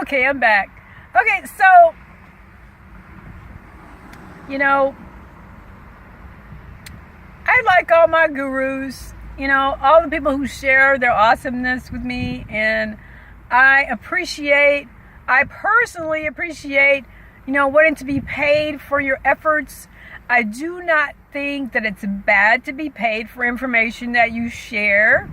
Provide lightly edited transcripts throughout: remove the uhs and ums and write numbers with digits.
Okay, I'm back. Okay, so, I like all my gurus, all the people who share their awesomeness with me, and I personally appreciate, wanting to be paid for your efforts. I do not think that it's bad to be paid for information that you share.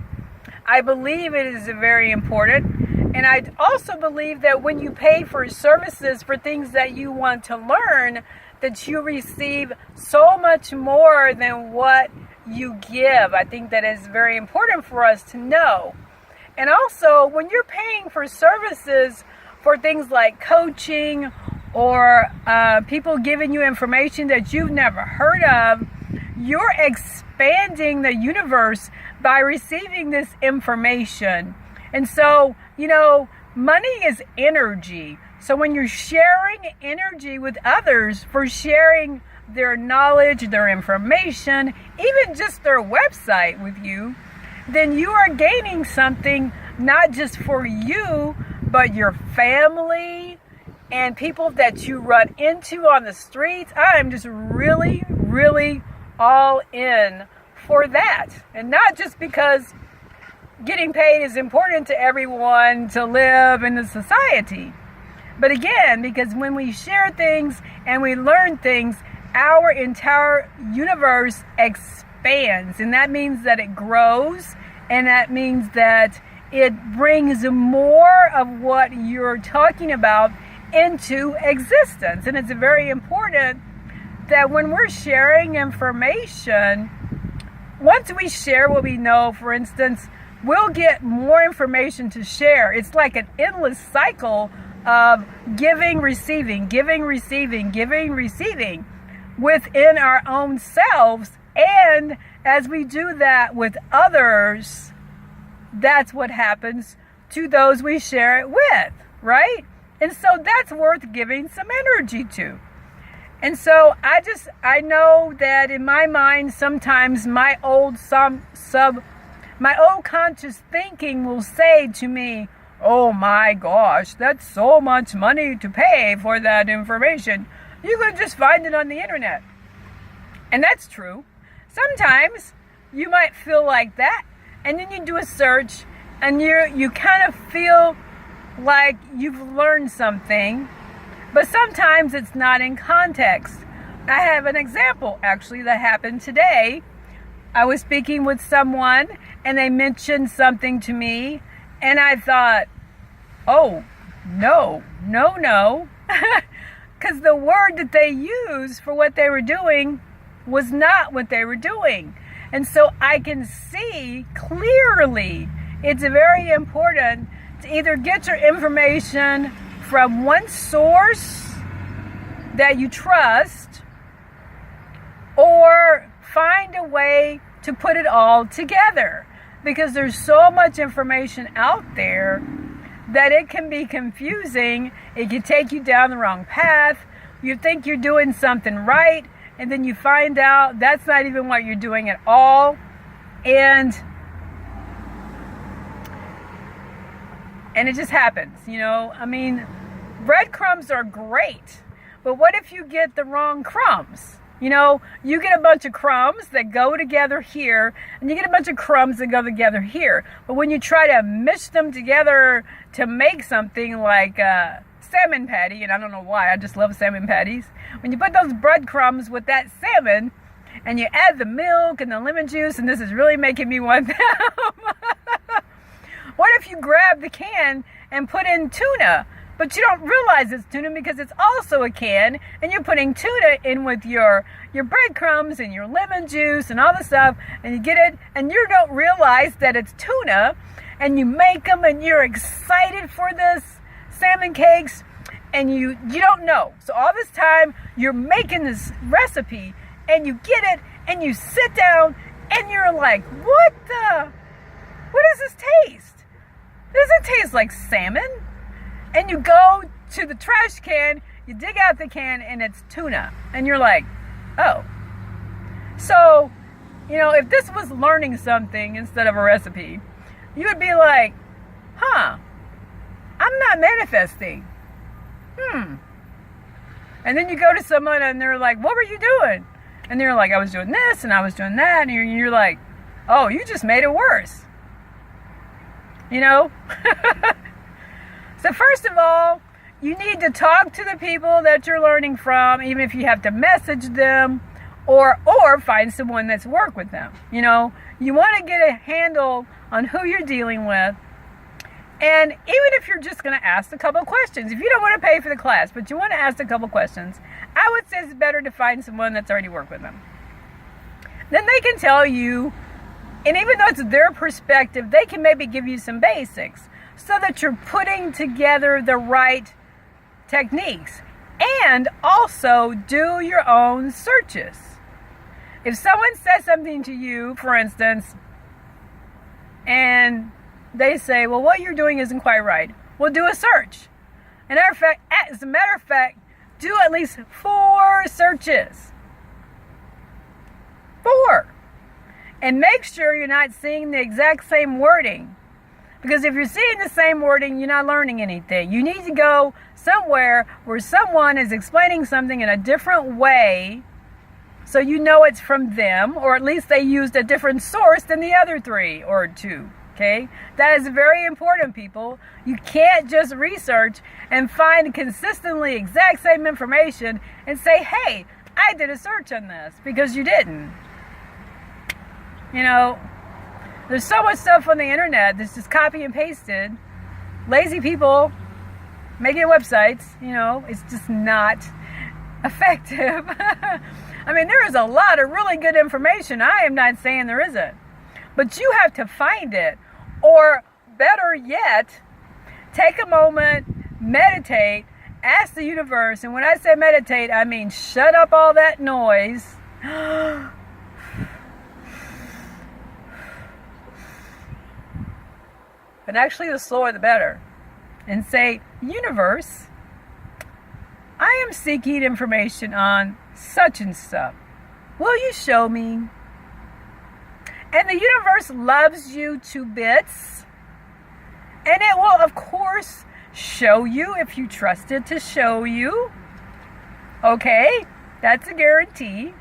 I believe it is very important. And I also believe that when you pay for services for things that you want to learn, that you receive so much more than what you give. I think that is very important for us to know. And also, when you're paying for services for things like coaching or people giving you information that you've never heard of, you're expanding the universe by receiving this information. And so, money is energy. So when you're sharing energy with others for sharing their knowledge, their information, even just their website with you, then you are gaining something not just for you, but your family and people that you run into on the streets. I'm just really, really all in for that. And not just because getting paid is important to everyone to live in the society, but again, because when we share things and we learn things, our entire universe expands, and that means that it grows, and that means that it brings more of what you're talking about into existence. And it's very important that when we're sharing information, once we share what we know, for instance, we'll get more information to share. It's like an endless cycle of giving, receiving, giving, receiving, giving, receiving within our own selves. And as we do that with others, that's what happens to those we share it with, right? And so that's worth giving some energy to. And so I know that in my mind, sometimes my old conscious thinking will say to me, oh my gosh, that's so much money to pay for that information. You could just find it on the internet. And that's true. Sometimes you might feel like that, and then you do a search and you kind of feel like you've learned something, but sometimes it's not in context. I have an example actually that happened today. I was speaking with someone and they mentioned something to me, and I thought, oh, no. Because the word that they used for what they were doing was not what they were doing. And so I can see clearly it's very important to either get your information from one source that you trust, or find a way to put it all together, because there's so much information out there that it can be confusing. It can take you down the wrong path. You think you're doing something right, and then you find out that's not even what you're doing at all. And it just happens, breadcrumbs are great, but what if you get the wrong crumbs? You get a bunch of crumbs that go together here, and you get a bunch of crumbs that go together here. But when you try to mix them together to make something like a salmon patty, and I don't know why, I just love salmon patties. When you put those breadcrumbs with that salmon, and you add the milk and the lemon juice, and this is really making me want them. What if you grab the can and put in tuna, but you don't realize it's tuna because it's also a can, and you're putting tuna in with your breadcrumbs and your lemon juice and all the stuff, and you get it, and you don't realize that it's tuna, and you make them, and you're excited for this salmon cakes, and you don't know. So all this time, you're making this recipe, and you get it, and you sit down, and you're like, what does this taste? Does it taste like salmon? And you go to the trash can, you dig out the can, and it's tuna. And you're like, oh. So, if this was learning something instead of a recipe, you would be like, huh, I'm not manifesting. And then you go to someone and they're like, what were you doing? And they're like, I was doing this and I was doing that. And you're like, oh, you just made it worse. You know? So first of all, you need to talk to the people that you're learning from, even if you have to message them or find someone that's worked with them. You know, you want to get a handle on who you're dealing with. And even if you're just going to ask a couple of questions, if you don't want to pay for the class, but you want to ask a couple of questions, I would say it's better to find someone that's already worked with them. Then they can tell you, and even though it's their perspective, they can maybe give you some basics so that you're putting together the right techniques. And also do your own searches. If someone says something to you, for instance, and they say, well, what you're doing isn't quite right, well, do a search. As a matter of fact, do at least 4 searches. 4. And make sure you're not seeing the exact same wording. Because if you're seeing the same wording, you're not learning anything. You need to go somewhere where someone is explaining something in a different way so you know it's from them, or at least they used a different source than the other 3 or 2. Okay? That is very important, people. You can't just research and find consistently exact same information and say, hey, I did a search on this, because you didn't. You know, there's so much stuff on the internet that's just copy and pasted. Lazy people making websites, you know, it's just not effective. I mean, there is a lot of really good information. I am not saying there isn't. But you have to find it. Or better yet, take a moment, meditate, ask the universe. And when I say meditate, I mean shut up all that noise. And actually, the slower the better. And say, universe, I am seeking information on such and such. Will you show me? And the universe loves you to bits. And it will, of course, show you if you trust it to show you. Okay? That's a guarantee.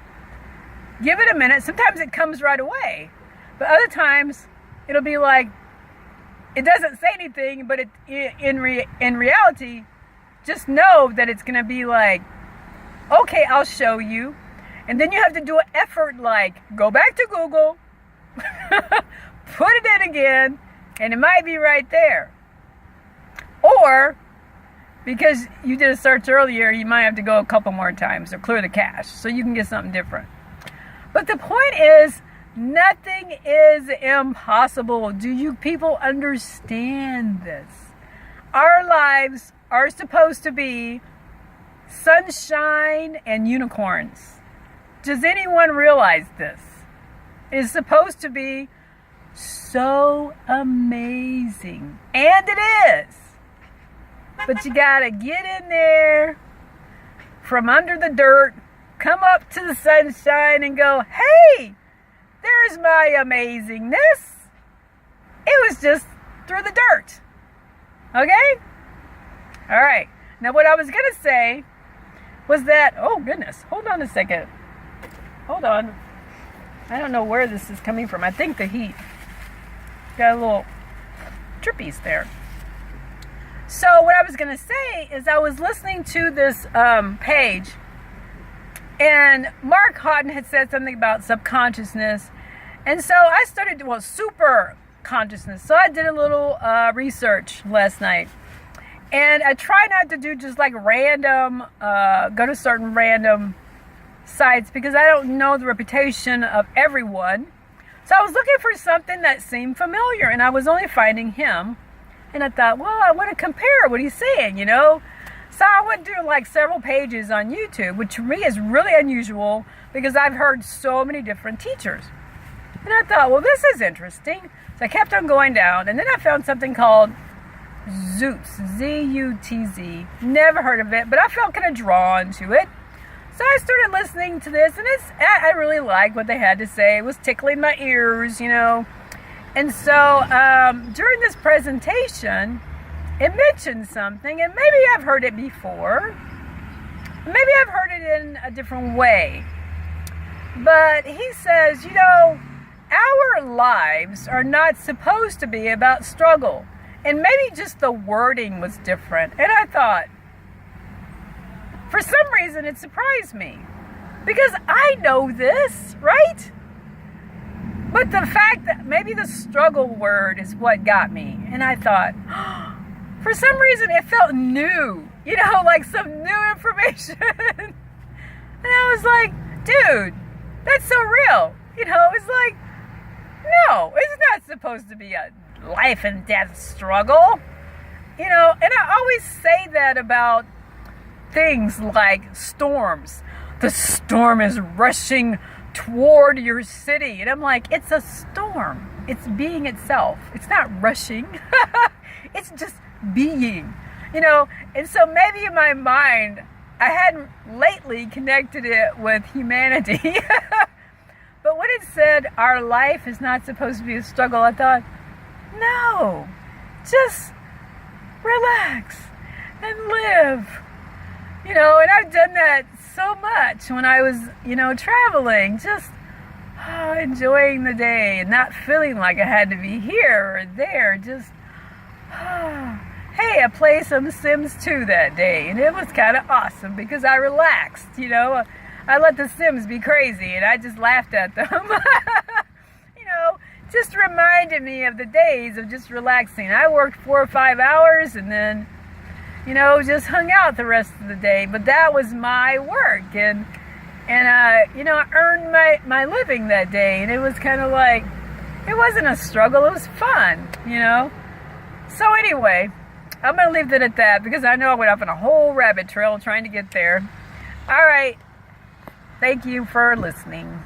Give it a minute. Sometimes it comes right away. But other times, it'll be like, it doesn't say anything, but in reality, just know that it's going to be like, okay, I'll show you. And then you have to do an effort like, go back to Google, put it in again, and it might be right there. Or, because you did a search earlier, you might have to go a couple more times or clear the cache so you can get something different. But the point is, nothing is impossible. Do you people understand this? Our lives are supposed to be sunshine and unicorns. Does anyone realize this? It's supposed to be so amazing. And it is. But you gotta get in there from under the dirt, come up to the sunshine and go, hey, there's my amazingness. It was just through the dirt. Okay? All right. Now what I was going to say was that, oh goodness, hold on a second. Hold on. I don't know where this is coming from. I think the heat. Got a little trippies there. So what I was going to say is I was listening to this page, and Mark Houghton had said something about subconsciousness. And so I started, super consciousness. So I did a little research last night. And I try not to do just like random, go to certain random sites because I don't know the reputation of everyone. So I was looking for something that seemed familiar, and I was only finding him. And I thought, well, I want to compare what he's saying, you know. So I went through like several pages on YouTube, which for me is really unusual because I've heard so many different teachers. And I thought, well, this is interesting. So I kept on going down, and then I found something called Zutz, Z-U-T-Z. Never heard of it, but I felt kind of drawn to it. So I started listening to this, and I really liked what they had to say. It was tickling my ears, you know. And so during this presentation, it mentioned something, and maybe I've heard it before. Maybe I've heard it in a different way. But he says, our lives are not supposed to be about struggle. And maybe just the wording was different. And I thought, for some reason, it surprised me. Because I know this, right? But the fact that maybe the struggle word is what got me. And I thought, for some reason, it felt new. Like some new information. And I was like, dude, that's so real. It's like, no, it's not supposed to be a life and death struggle. And I always say that about things like storms. The storm is rushing toward your city. And I'm like, it's a storm. It's being itself. It's not rushing. It's just being, And so maybe in my mind, I hadn't lately connected it with humanity. But when it said our life is not supposed to be a struggle, I thought, no, just relax and live. And I've done that so much when I was, traveling, just enjoying the day and not feeling like I had to be here or there. Just, hey, I played some Sims 2 that day, and it was kind of awesome because I relaxed, I let the Sims be crazy, and I just laughed at them. Just reminded me of the days of just relaxing. I worked 4 or 5 hours and then, just hung out the rest of the day. But that was my work, and I earned my living that day, and it was kind of like, it wasn't a struggle, it was fun, So anyway, I'm going to leave it at that because I know I went off on a whole rabbit trail trying to get there. All right. Thank you for listening.